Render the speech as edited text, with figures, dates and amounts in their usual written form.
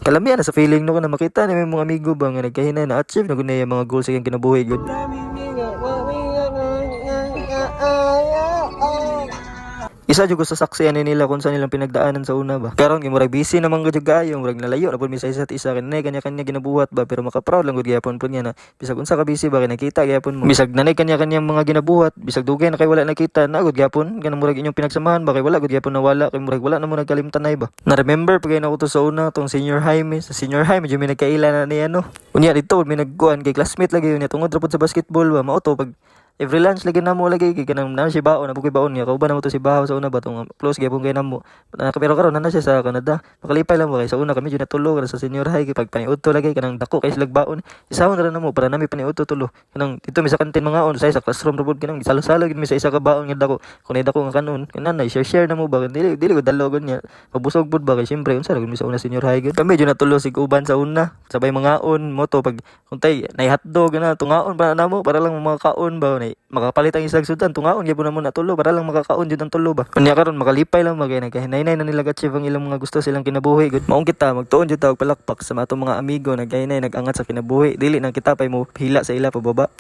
Kalamian na sa feeling no ka na makita ni may mga amigo ba nga nagkahinay na achieve na gunay mga goals sa iyang kinabuhi gud. Isa jud ko sa saksiyan ni nila kung saan nilang pinagdaanan sa una ba. Karon murag busy naman gud gayo, murag nalayo ra pud mi sa isa't isa kanay kanya-kanya ginabuhat ba pero maka-proud lang gud gyapon pud niya na bisag unsa ka busy ba kay nakita gyapon mo. Bisag nanay kanya-kanya mga ginabuhat, bisag dugay na kay wala nakita na gud gyapon kanang murag inyong pinagsamahan ba kay wala gud gyapon nawala kay murag wala na mo nagkalimtanay ba. Na remember pagay nako to sa una tong senior high sa senior high medyo may nagkaila na ni ano. Unya dito may nagkuan kay classmate lagi unya tungod ra pud sa basketball ba mao to pag every lunch lagi namo lagi kay kanang na si baon na bukoy baon niya kauban namo to si bahaw sa una ba tong close gyapon kay namo pero karon na siya sa Canada makalipay lang ba kay sa una kami jud natulo kada sa senior high kay pag paniudto lagi kanang dako kay silag baon isawon ra namo para nami paniudto tulo kanang dito mi sa kantin mga on sa classroom ra pud kanang salo-salo gid mi sa isa ka baon nga dako kun ay dako nga kanon kanang share namo ba dili ko dalogon niya mabusog pud ba kay syempre unsa ra gid mi sa una senior high gid kami jud natulo sig uban sa una sabay mga on moto pag untay nay hotdog na tungaon pa namo para lang makakaon ba makapalit ang isang sudan tungaon gyapon na mo natulo para lang makakaon jud ang tulo ba unya karon makalipay lang magay nagkahinay na nila achieve ang ilang mga gusto silang kinabuhi gud maong kita magtuon jud ta og palakpak sa matong mga amigo nagkahinay nagangat sa kinabuhi dili nang kita pay mo hila sa ila pababa.